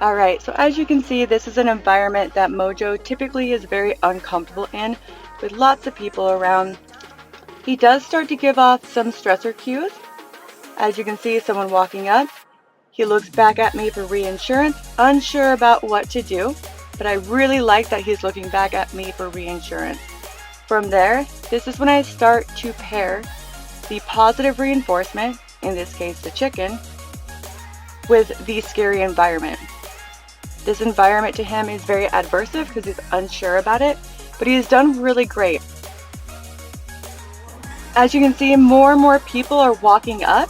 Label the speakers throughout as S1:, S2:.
S1: Alright, so as you can see, this is an environment that Mojo typically is very uncomfortable in, with lots of people around. He does start to give off some stressor cues. As you can see, someone walking up. He looks back at me for reinsurance, unsure about what to do, but I really like that he's looking back at me for reinsurance. From there, this is when I start to pair the positive reinforcement, in this case the chicken, with the scary environment. This environment to him is very adversive because he's unsure about it, but he has done really great. As you can see, more and more people are walking up.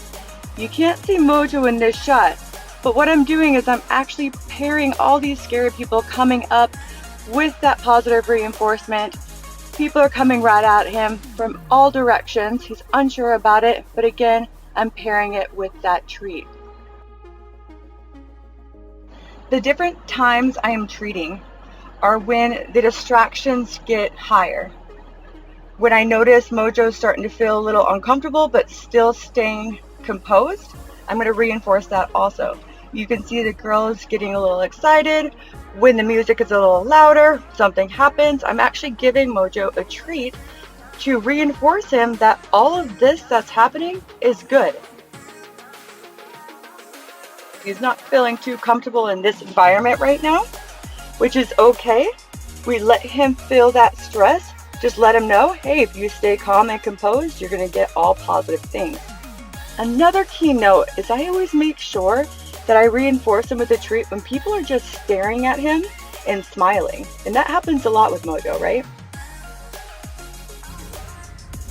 S1: You can't see Mojo in this shot, but what I'm doing is I'm actually pairing all these scary people coming up with that positive reinforcement. People are coming right at him from all directions. He's unsure about it, but again, I'm pairing it with that treat. The different times I am treating are when the distractions get higher. When I notice Mojo's starting to feel a little uncomfortable but still staying composed, I'm going to reinforce that also. You can see the girl is getting a little excited. When the music is a little louder, something happens. I'm actually giving Mojo a treat to reinforce him that all of this that's happening is good. He's not feeling too comfortable in this environment right now, which is okay. We let him feel that stress. Just let him know, hey, if you stay calm and composed, you're going to get all positive things. Another key note is I always make sure that I reinforce him with a treat when people are just staring at him and smiling. And that happens a lot with Mojo, right?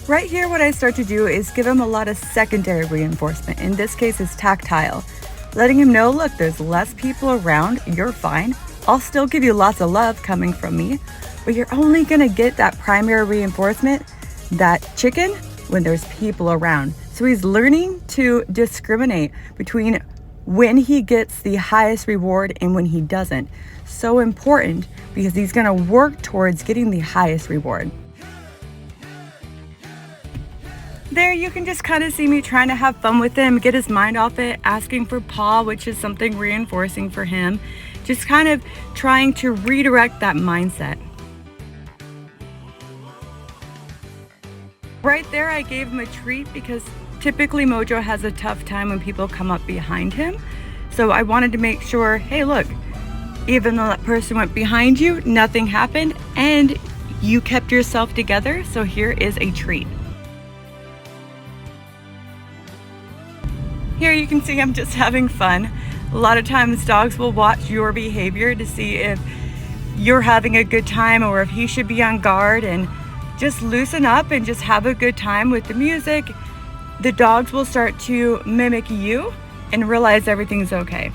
S1: Right here, what I start to do is give him a lot of secondary reinforcement. In this case, it's tactile. Letting him know, look, there's less people around, you're fine. I'll still give you lots of love coming from me, but you're only gonna get that primary reinforcement, that chicken, when there's people around. So he's learning to discriminate between when he gets the highest reward and when he doesn't. So important because he's gonna work towards getting the highest reward. There you can just kind of see me trying to have fun with him, get his mind off it, asking for paw, which is something reinforcing for him. Just kind of trying to redirect that mindset. Right there, I gave him a treat because typically Mojo has a tough time when people come up behind him. So I wanted to make sure, hey, look, even though that person went behind you, nothing happened and you kept yourself together. So here is a treat. Here you can see I'm just having fun. A lot of times dogs will watch your behavior to see if you're having a good time or if he should be on guard, and just loosen up and just have a good time with the music. The dogs will start to mimic you and realize everything's okay.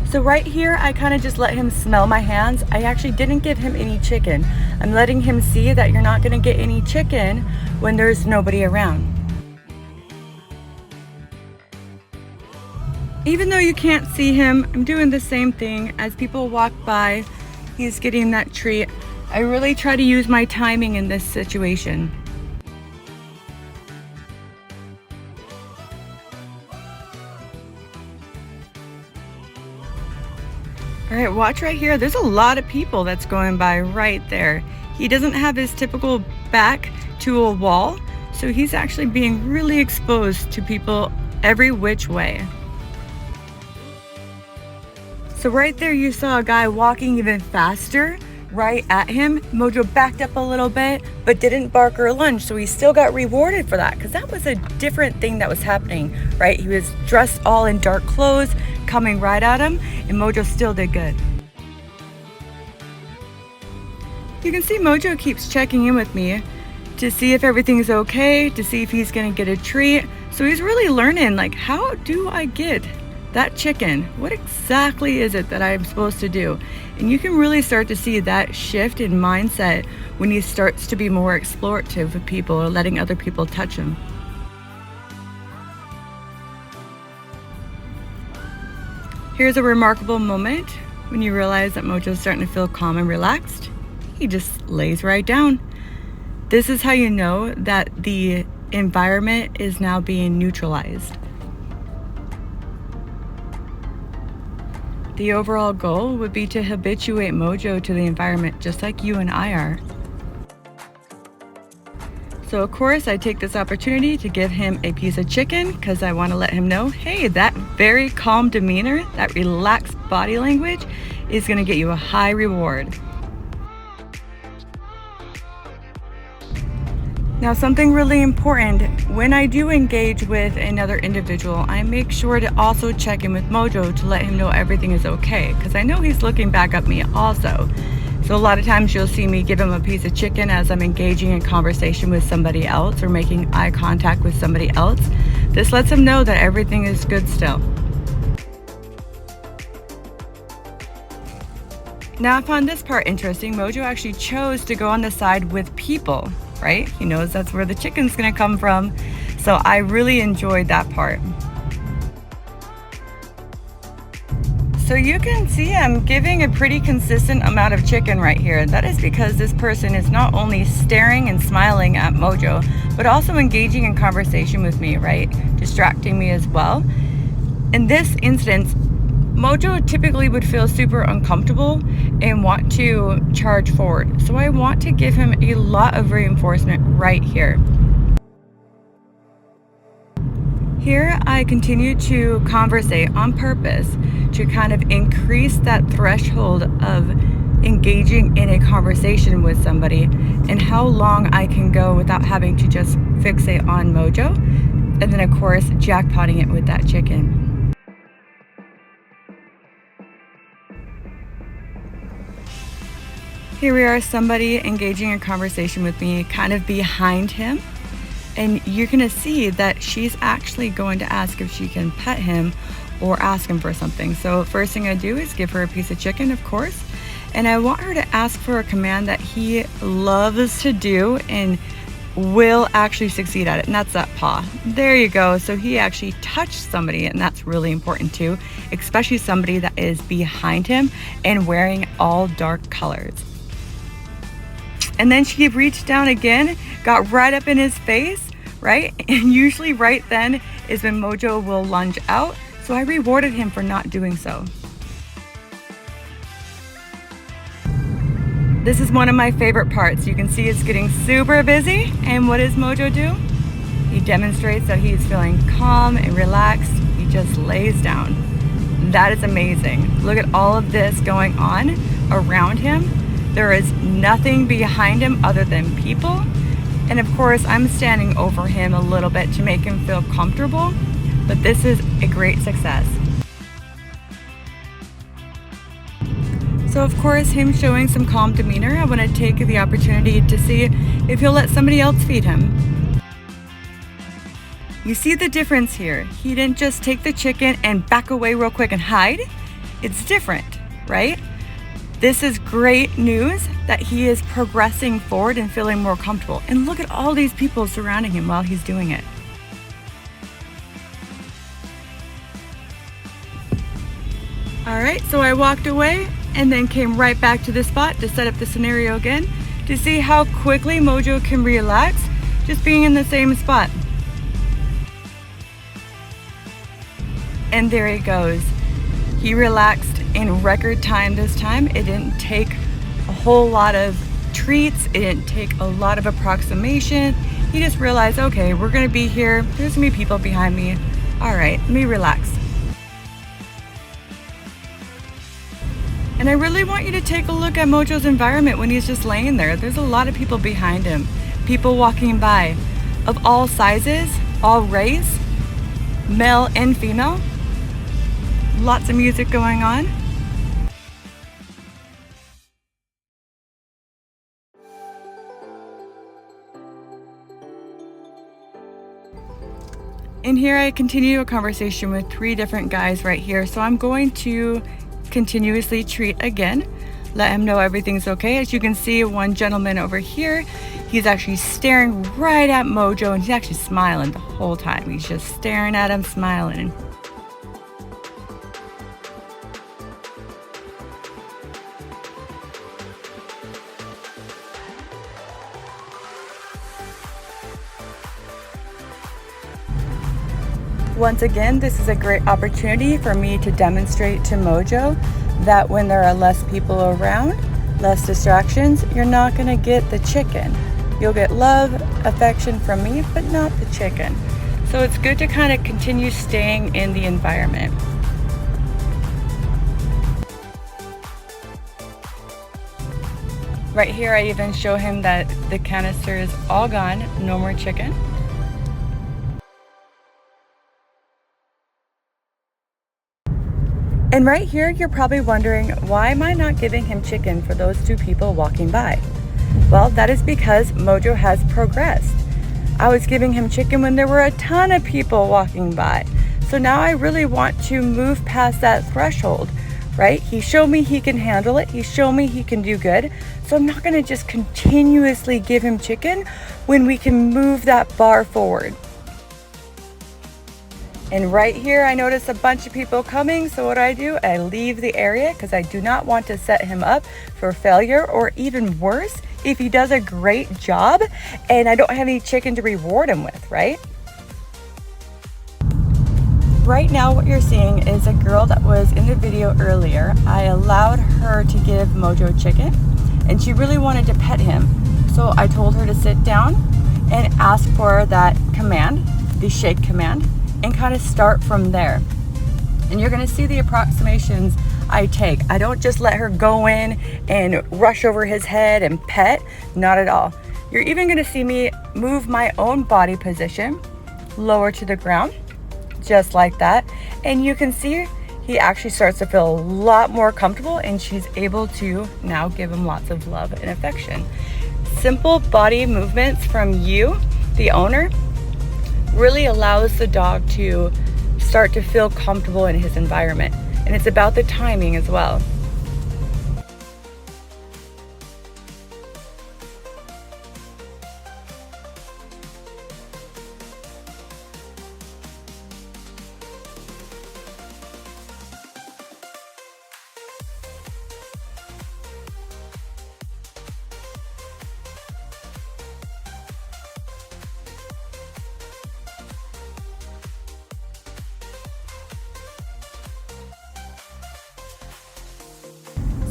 S1: So right here, I kind of just let him smell my hands. I actually didn't give him any chicken. I'm letting him see that you're not gonna get any chicken when there's nobody around. Even though you can't see him, I'm doing the same thing. As people walk by, he's getting that treat. I really try to use my timing in this situation. All right, watch right here. There's a lot of people that's going by right there. He doesn't have his typical back to a wall, so he's actually being really exposed to people every which way. So right there you saw a guy walking even faster right at him. Mojo backed up a little bit, but didn't bark or lunge, so he still got rewarded for that because that was a different thing that was happening, right? He was dressed all in dark clothes, coming right at him, and Mojo still did good. You can see Mojo keeps checking in with me to see if everything's okay, to see if he's gonna get a treat. So he's really learning, like, how do I get that chicken? What exactly is it that I'm supposed to do? And you can really start to see that shift in mindset when he starts to be more explorative with people or letting other people touch him. Here's a remarkable moment when you realize that Mojo's starting to feel calm and relaxed. He just lays right down. This is how you know that the environment is now being neutralized. The overall goal would be to habituate Mojo to the environment just like you and I are. So of course I take this opportunity to give him a piece of chicken because I want to let him know, hey, that very calm demeanor, that relaxed body language is going to get you a high reward. Now, something really important, when I do engage with another individual, I make sure to also check in with Mojo to let him know everything is okay, because I know he's looking back at me also. So a lot of times you'll see me give him a piece of chicken as I'm engaging in conversation with somebody else or making eye contact with somebody else. This lets him know that everything is good still. Now, I found this part interesting. Mojo actually chose to go on the side with people, right? He knows that's where the chicken's gonna come from. So I really enjoyed that part. So you can see I'm giving a pretty consistent amount of chicken right here. That is because this person is not only staring and smiling at Mojo, but also engaging in conversation with me, right? Distracting me as well. In this instance, Mojo typically would feel super uncomfortable and want to charge forward. So I want to give him a lot of reinforcement right here. Here I continue to conversate on purpose to kind of increase that threshold of engaging in a conversation with somebody and how long I can go without having to just fixate on Mojo. And then of course, jackpotting it with that chicken. Here we are, somebody engaging in conversation with me kind of behind him. And you're gonna see that she's actually going to ask if she can pet him or ask him for something. So first thing I do is give her a piece of chicken, of course. And I want her to ask for a command that he loves to do and will actually succeed at it. And that's that paw. There you go. So he actually touched somebody, and that's really important too, especially somebody that is behind him and wearing all dark colors. And then she reached down again, got right up in his face, right? And usually right then is when Mojo will lunge out. So I rewarded him for not doing so. This is one of my favorite parts. You can see it's getting super busy. And what does Mojo do? He demonstrates that he's feeling calm and relaxed. He just lays down. That is amazing. Look at all of this going on around him. There is nothing behind him other than people. And of course, I'm standing over him a little bit to make him feel comfortable, but this is a great success. So of course, him showing some calm demeanor, I want to take the opportunity to see if he'll let somebody else feed him. You see the difference here. He didn't just take the chicken and back away real quick and hide. It's different, right? This is great news that he is progressing forward and feeling more comfortable. And look at all these people surrounding him while he's doing it. All right, so I walked away and then came right back to the spot to set up the scenario again to see how quickly Mojo can relax just being in the same spot. And there he goes. He relaxed in record time this time. It didn't take a whole lot of treats. It didn't take a lot of approximation. He just realized, okay, we're gonna be here. There's gonna be people behind me. All right, let me relax. And I really want you to take a look at Mojo's environment when he's just laying there. There's a lot of people behind him, people walking by of all sizes, all race, male and female. Lots of music going on. And here I continue a conversation with 3 different guys right here. So I'm going to continuously treat again, let him know everything's okay. As you can see, one gentleman over here, he's actually staring right at Mojo and he's actually smiling the whole time. He's just staring at him, smiling. Once again, this is a great opportunity for me to demonstrate to Mojo that when there are less people around, less distractions, you're not going to get the chicken. You'll get love, affection from me, but not the chicken. So it's good to kind of continue staying in the environment. Right here, I even show him that the canister is all gone, no more chicken. And right here, you're probably wondering, why am I not giving him chicken for those two people walking by? Well, that is because Mojo has progressed. I was giving him chicken when there were a ton of people walking by. So now I really want to move past that threshold, right? He showed me he can handle it. He showed me he can do good. So I'm not gonna just continuously give him chicken when we can move that bar forward. And right here, I notice a bunch of people coming. So what do? I leave the area because I do not want to set him up for failure, or even worse, if he does a great job and I don't have any chicken to reward him with, right? Right now, what you're seeing is a girl that was in the video earlier. I allowed her to give Mojo chicken and she really wanted to pet him. So I told her to sit down and ask for that command, the shake command, and kind of start from there. And you're gonna see the approximations I take. I don't just let her go in and rush over his head and pet, not at all. You're even gonna see me move my own body position lower to the ground, just like that. And you can see he actually starts to feel a lot more comfortable and she's able to now give him lots of love and affection. Simple body movements from you, the owner, really allows the dog to start to feel comfortable in his environment. And it's about the timing as well.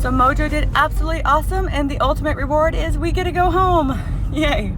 S1: So Mojo did absolutely awesome, and the ultimate reward is we get to go home. Yay.